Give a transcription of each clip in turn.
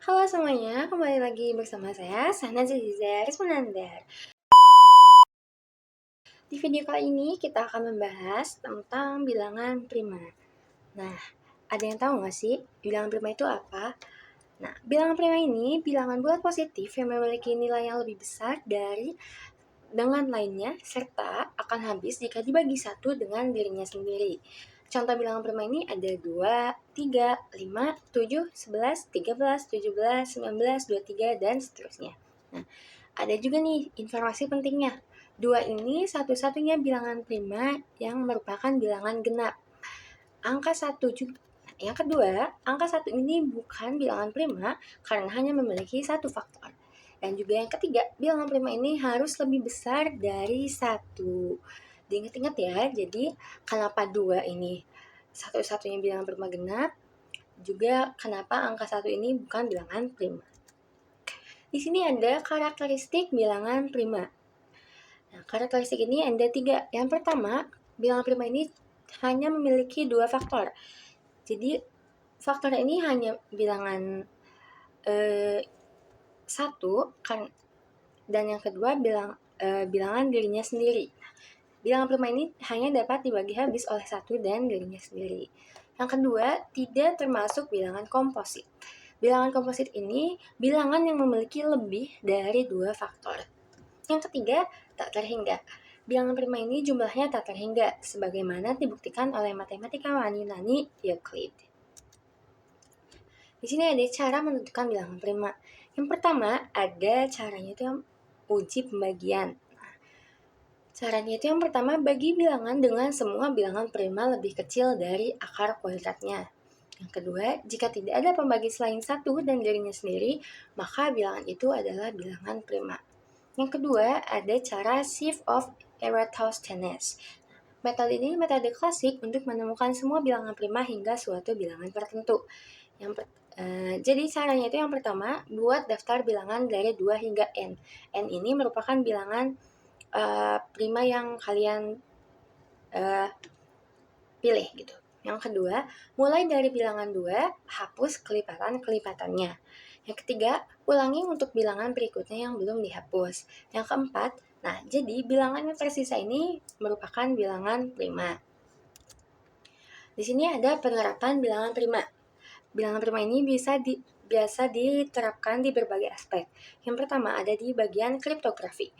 Halo semuanya, kembali lagi bersama saya, Sana Ziza Rizmanandar. Di video kali ini kita akan membahas tentang bilangan prima. Nah, ada yang tahu nggak sih bilangan prima itu apa? Nah, bilangan prima ini bilangan bulat positif yang memiliki nilai yang lebih besar dari dengan lainnya, serta akan habis jika dibagi satu dengan dirinya sendiri. Contoh bilangan prima ini ada 2, 3, 5, 7, 11, 13, 17, 19, 23, dan seterusnya. Nah, ada juga nih informasi pentingnya. 2 ini satu-satunya bilangan prima yang merupakan bilangan genap. Angka 1 juga. Yang kedua, angka 1 ini bukan bilangan prima karena hanya memiliki satu faktor. Dan juga yang ketiga, bilangan prima ini harus lebih besar dari 1. Diingat-ingat ya, jadi kenapa 2 ini satu-satunya bilangan prima genap, juga kenapa angka 1 ini bukan bilangan prima. Di sini ada karakteristik bilangan prima. Nah, karakteristik ini ada 3. Yang pertama, bilangan prima ini hanya memiliki 2 faktor. Jadi, faktor ini hanya bilangan 1 kan, dan yang kedua bilangan dirinya sendiri. Bilangan prima ini hanya dapat dibagi habis oleh 1 dan dirinya sendiri. Yang kedua, tidak termasuk bilangan komposit. Bilangan komposit ini bilangan yang memiliki lebih dari 2 faktor. Yang ketiga, tak terhingga. Bilangan prima ini jumlahnya tak terhingga, sebagaimana dibuktikan oleh matematikawan Yunani Euclid. Di sini ada cara menentukan bilangan prima. Yang pertama, ada caranya itu yang uji pembagian. Caranya itu yang pertama, bagi bilangan dengan semua bilangan prima lebih kecil dari akar kuadratnya. Yang kedua, jika tidak ada pembagi selain 1 dan dirinya sendiri, maka bilangan itu adalah bilangan prima. Yang kedua, ada cara Sieve of Eratosthenes. Metode ini metode klasik untuk menemukan semua bilangan prima hingga suatu bilangan tertentu. Jadi caranya itu yang pertama, buat daftar bilangan dari 2 hingga n. N ini merupakan bilangan prima yang kalian pilih gitu. Yang kedua, mulai dari bilangan 2, hapus kelipatan-kelipatannya. Yang ketiga, ulangi untuk bilangan berikutnya yang belum dihapus. Yang keempat, nah jadi bilangan yang tersisa ini merupakan bilangan prima. Di sini ada penerapan bilangan prima. Bilangan prima ini biasa diterapkan di berbagai aspek. Yang pertama ada di bagian kriptografi.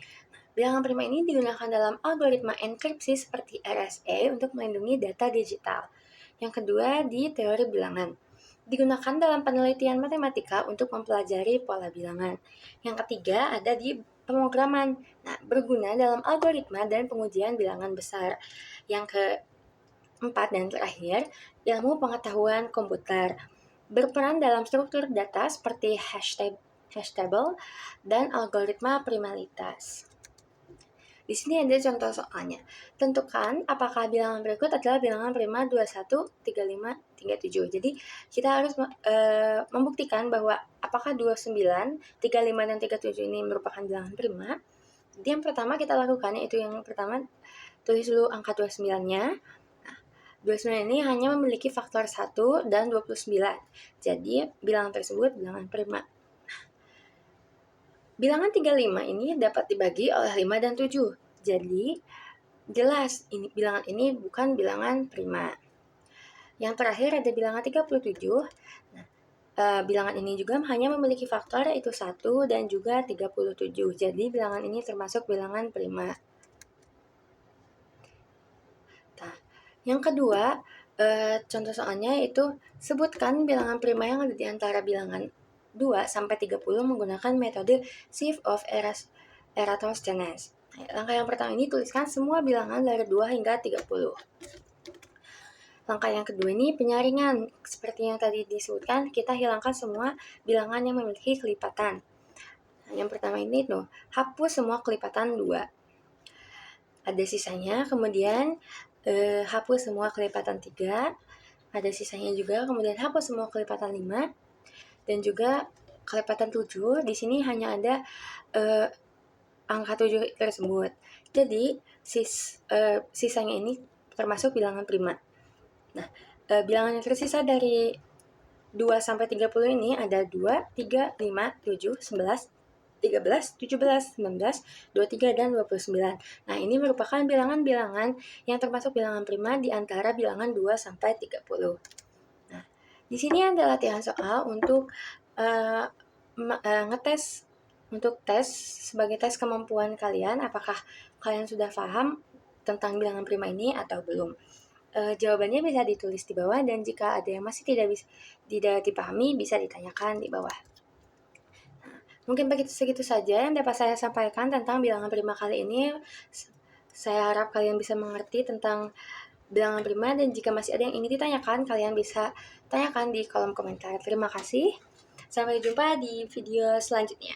Bilangan prima ini digunakan dalam algoritma enkripsi seperti RSA untuk melindungi data digital. Yang kedua, di teori bilangan. Digunakan dalam penelitian matematika untuk mempelajari pola bilangan. Yang ketiga, ada di pemrograman. Nah, berguna dalam algoritma dan pengujian bilangan besar. Yang keempat dan terakhir, ilmu pengetahuan komputer. Berperan dalam struktur data seperti hash table dan algoritma primalitas. Di sini ada contoh soalnya. Tentukan apakah bilangan berikut adalah bilangan prima 21, 35, 37. Jadi kita harus membuktikan bahwa apakah 29, 35, dan 37 ini merupakan bilangan prima. Jadi yang pertama kita lakukan yaitu yang pertama tulis dulu angka 29-nya. Nah, 29 ini hanya memiliki faktor 1 dan 29. Jadi bilangan tersebut bilangan prima. Bilangan 35 ini dapat dibagi oleh 5 dan 7. Jadi, jelas bilangan ini bukan bilangan prima. Yang terakhir ada bilangan 37. Nah, bilangan ini juga hanya memiliki faktor yaitu 1 dan juga 37. Jadi, bilangan ini termasuk bilangan prima. Nah, yang kedua, contoh soalnya itu sebutkan bilangan prima yang ada di antara bilangan 2 sampai 30 menggunakan metode Sieve of Eratosthenes. Nah, langkah yang pertama ini tuliskan semua bilangan dari 2 hingga 30. Langkah yang kedua ini penyaringan. Seperti yang tadi disebutkan, kita hilangkan semua bilangan yang memiliki kelipatan. Nah, yang pertama ini tuh, hapus semua kelipatan 2. Ada sisanya, kemudian hapus semua kelipatan 3. Ada sisanya juga, kemudian hapus semua kelipatan 5. Dan juga kelipatan 7, di sini hanya ada angka 7 tersebut. Jadi, sisanya ini termasuk bilangan prima. Nah, bilangan yang tersisa dari 2 sampai 30 ini ada 2, 3, 5, 7, 11, 13, 17, 19, 23, dan 29. Nah, ini merupakan bilangan-bilangan yang termasuk bilangan prima di antara bilangan 2 sampai 30. Nah, di sini ada latihan soal untuk ngetes, untuk tes sebagai tes kemampuan kalian, apakah kalian sudah paham tentang bilangan prima ini atau belum. Jawabannya bisa ditulis di bawah, dan jika ada yang masih tidak dipahami bisa ditanyakan di bawah. Nah, mungkin segitu saja yang dapat saya sampaikan tentang bilangan prima kali ini. Saya harap kalian bisa mengerti tentang bilangan prima, dan jika masih ada yang ingin ditanyakan, kalian bisa tanyakan di kolom komentar. Terima kasih. Sampai jumpa di video selanjutnya.